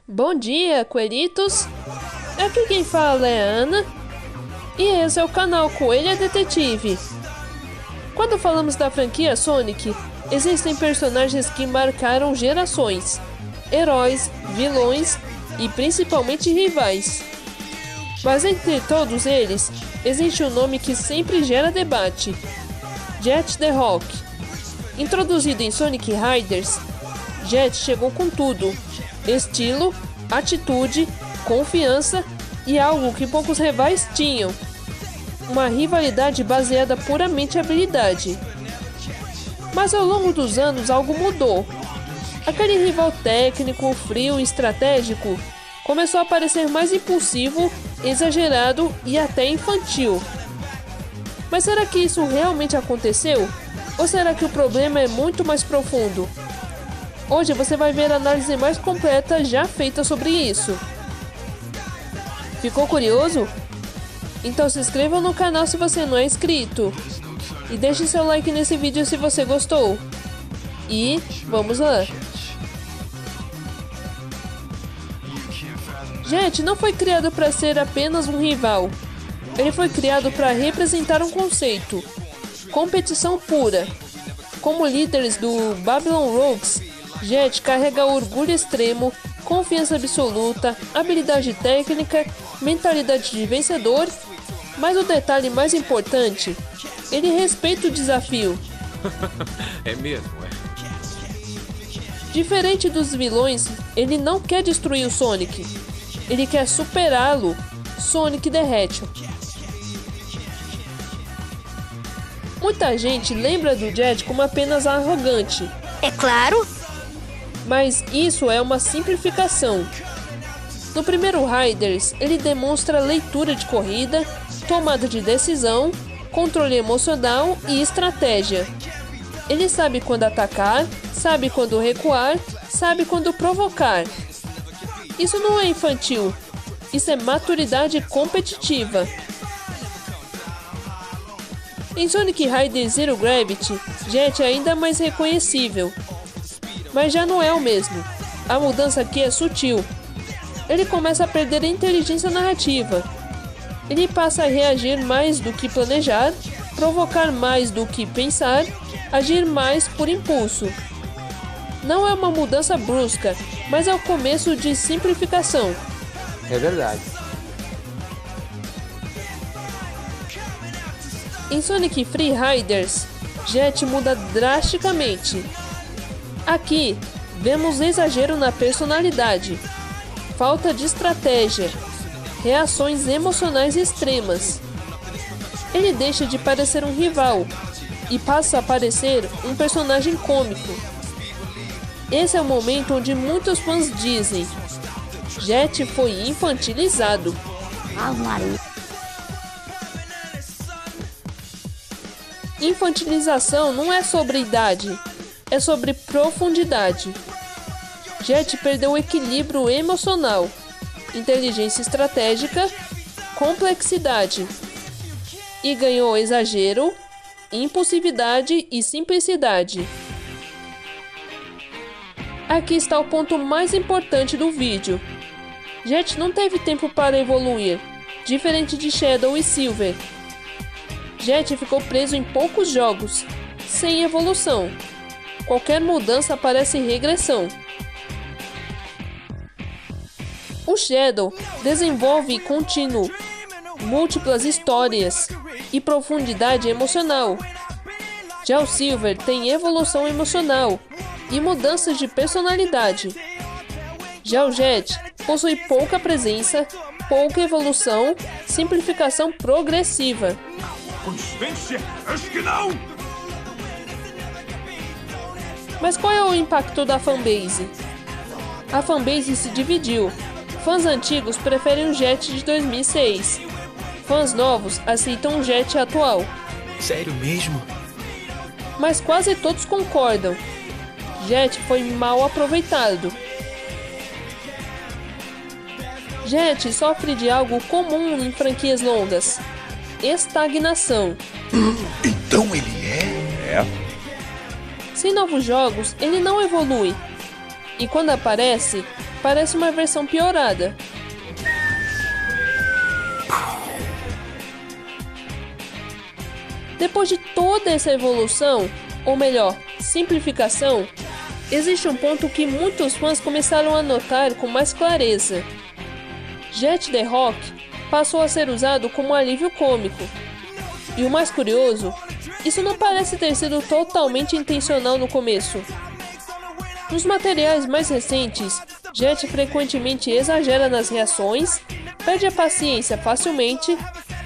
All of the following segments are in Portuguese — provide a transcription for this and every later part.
Bom dia, coelhitos! Aqui quem fala é a Ana e esse é o canal Coelha Detetive. Quando falamos da franquia Sonic, existem personagens que marcaram gerações, heróis, vilões e principalmente rivais. Mas entre todos eles, existe um nome que sempre gera debate: Jet the Rock. Introduzido em Sonic Riders, Jet chegou com tudo: estilo, atitude, confiança e algo que poucos rivais tinham: uma rivalidade baseada puramente em habilidade. Mas ao longo dos anos algo mudou. Aquele rival técnico, frio e estratégico começou a parecer mais impulsivo, exagerado e até infantil. Mas será que isso realmente aconteceu? Ou será que o problema é muito mais profundo? Hoje você vai ver a análise mais completa já feita sobre isso. Ficou curioso? Então se inscreva no canal se você não é inscrito. E deixe seu like nesse vídeo se você gostou. E vamos lá! Jet não foi criado para ser apenas um rival. Ele foi criado para representar um conceito: competição pura. Como líderes do Babylon Rogues, Jet carrega orgulho extremo, confiança absoluta, habilidade técnica, mentalidade de vencedor, mas o detalhe mais importante: ele respeita o desafio. É mesmo, é? Diferente dos vilões, ele não quer destruir o Sonic. Ele quer superá-lo. Sonic the Hedgehog. Muita gente lembra do Jet como apenas arrogante. É claro. Mas isso é uma simplificação. No primeiro Riders, ele demonstra leitura de corrida, tomada de decisão, controle emocional e estratégia. Ele sabe quando atacar, sabe quando recuar, sabe quando provocar. Isso não é infantil, isso é maturidade competitiva. Em Sonic Riders Zero Gravity, Jet é ainda mais reconhecível. Mas já não é o mesmo. A mudança aqui é sutil. Ele começa a perder a inteligência narrativa. Ele passa a reagir mais do que planejar, provocar mais do que pensar, agir mais por impulso. Não é uma mudança brusca, mas é o começo de simplificação. É verdade. Em Sonic Free Riders, Jet muda drasticamente. Aqui, vemos exagero na personalidade, falta de estratégia, reações emocionais extremas. Ele deixa de parecer um rival e passa a parecer um personagem cômico. Esse é o momento onde muitos fãs dizem: Jet foi infantilizado. Infantilização não é sobre idade, é sobre profundidade. Jet perdeu o equilíbrio emocional, inteligência estratégica, complexidade e ganhou exagero, impulsividade e simplicidade. Aqui está o ponto mais importante do vídeo. Jet não teve tempo para evoluir, diferente de Shadow e Silver. Jet ficou preso em poucos jogos, sem evolução. Qualquer mudança parece regressão. O Shadow desenvolve contínuo, múltiplas histórias e profundidade emocional. Já o Silver tem evolução emocional e mudanças de personalidade. Já o Jet possui pouca presença, pouca evolução, simplificação progressiva. Consciência? Acho que não! Mas qual é o impacto da fanbase? A fanbase se dividiu. Fãs antigos preferem o Jet de 2006. Fãs novos aceitam o Jet atual. Sério mesmo? Mas quase todos concordam: Jet foi mal aproveitado. Jet sofre de algo comum em franquias longas: estagnação. Então ele é? Sem novos jogos, ele não evolui. E quando aparece, parece uma versão piorada. Depois de toda essa evolução, ou melhor, simplificação, existe um ponto que muitos fãs começaram a notar com mais clareza. Jet the Rock passou a ser usado como um alívio cômico. E o mais curioso, isso não parece ter sido totalmente intencional no começo. Nos materiais mais recentes, Jet frequentemente exagera nas reações, perde a paciência facilmente,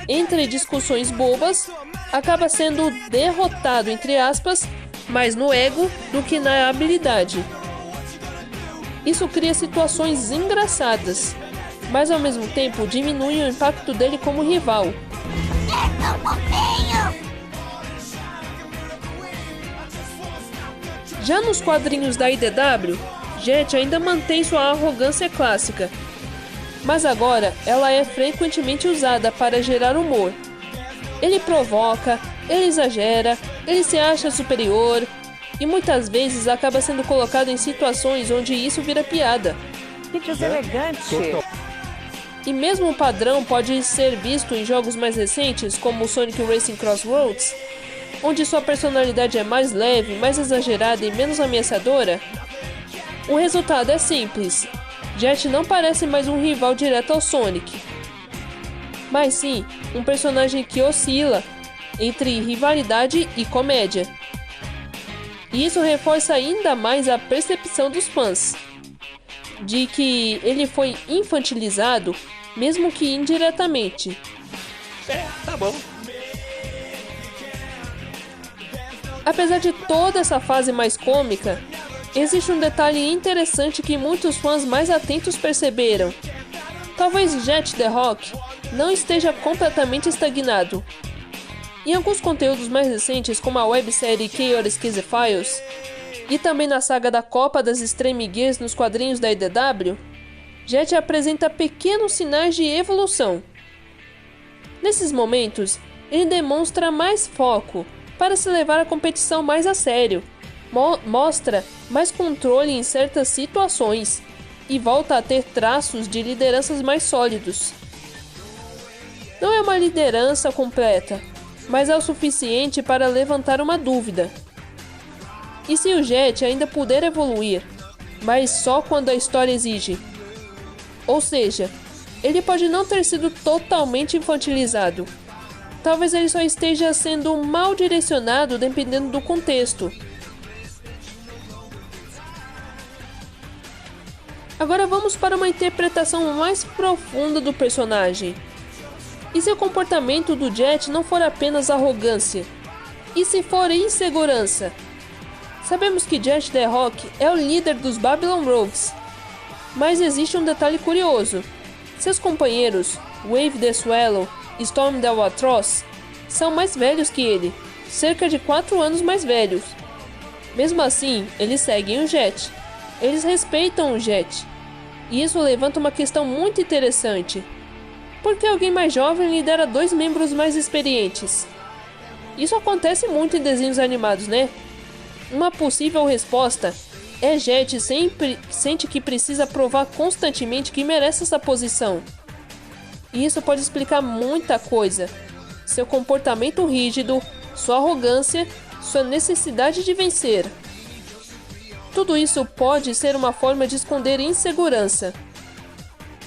entra em discussões bobas, acaba sendo derrotado, entre aspas, mais no ego do que na habilidade. Isso cria situações engraçadas, mas ao mesmo tempo diminui o impacto dele como rival. Já nos quadrinhos da IDW, Jet ainda mantém sua arrogância clássica, mas agora ela é frequentemente usada para gerar humor. Ele provoca, ele exagera, ele se acha superior e muitas vezes acaba sendo colocado em situações onde isso vira piada. Que deselegante! E mesmo o padrão pode ser visto em jogos mais recentes, como Sonic Racing Crossroads, onde sua personalidade é mais leve, mais exagerada e menos ameaçadora. O resultado é simples. Jet não parece mais um rival direto ao Sonic, mas sim um personagem que oscila entre rivalidade e comédia. E isso reforça ainda mais a percepção dos fãs de que ele foi infantilizado, mesmo que indiretamente. Tá bom. Apesar de toda essa fase mais cômica, existe um detalhe interessante que muitos fãs mais atentos perceberam. Talvez Jet the Rock não esteja completamente estagnado. Em alguns conteúdos mais recentes, como a websérie Chaos Schizofiles, e também na saga da Copa das Extreme Gears nos quadrinhos da IDW, Jet apresenta pequenos sinais de evolução. Nesses momentos, ele demonstra mais foco para se levar a competição mais a sério, mostra mais controle em certas situações e volta a ter traços de lideranças mais sólidos. Não é uma liderança completa, mas é o suficiente para levantar uma dúvida. E se o Jet ainda puder evoluir, mas só quando a história exige? Ou seja, ele pode não ter sido totalmente infantilizado. Talvez ele só esteja sendo mal direcionado dependendo do contexto. Agora vamos para uma interpretação mais profunda do personagem. E se o comportamento do Jet não for apenas arrogância? E se for insegurança? Sabemos que Jet the Rock é o líder dos Babylon Rogues. Mas existe um detalhe curioso. Seus companheiros, Wave the Swallow e Storm the Albatross, são mais velhos que ele, cerca de 4 anos mais velhos. Mesmo assim, eles seguem o Jet. Eles respeitam o Jet. E isso levanta uma questão muito interessante. Por que alguém mais jovem lidera 2 membros mais experientes? Isso acontece muito em desenhos animados, né? Uma possível resposta é Jet sempre sente que precisa provar constantemente que merece essa posição. E isso pode explicar muita coisa. Seu comportamento rígido, sua arrogância, sua necessidade de vencer. Tudo isso pode ser uma forma de esconder insegurança.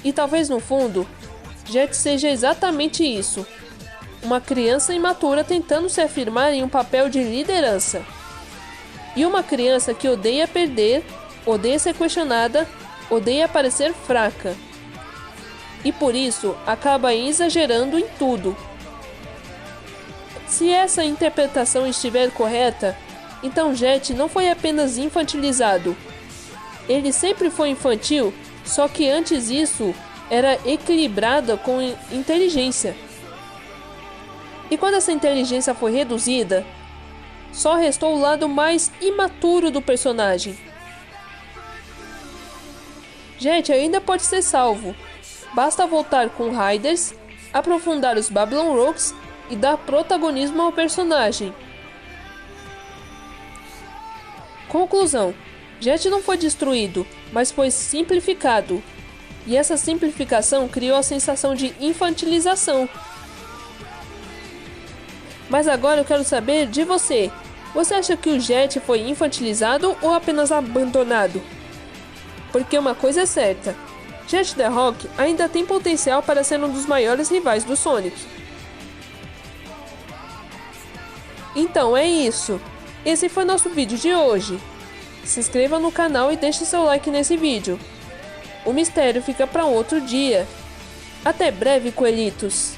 E talvez no fundo, Jet seja exatamente isso. Uma criança imatura tentando se afirmar em um papel de liderança. E uma criança que odeia perder, odeia ser questionada, odeia parecer fraca. E por isso acaba exagerando em tudo. Se essa interpretação estiver correta, então Jet não foi apenas infantilizado. Ele sempre foi infantil, só que antes isso era equilibrada com inteligência. E quando essa inteligência foi reduzida, só restou o lado mais imaturo do personagem. Jet ainda pode ser salvo. Basta voltar com Riders, aprofundar os Babylon Rogues e dar protagonismo ao personagem. Conclusão: Jet não foi destruído, mas foi simplificado. E essa simplificação criou a sensação de infantilização. Mas agora eu quero saber de você. Você acha que o Jet foi infantilizado ou apenas abandonado? Porque uma coisa é certa, Jet the Rock ainda tem potencial para ser um dos maiores rivais do Sonic. Então é isso. Esse foi nosso vídeo de hoje. Se inscreva no canal e deixe seu like nesse vídeo. O mistério fica para outro dia. Até breve, coelhitos!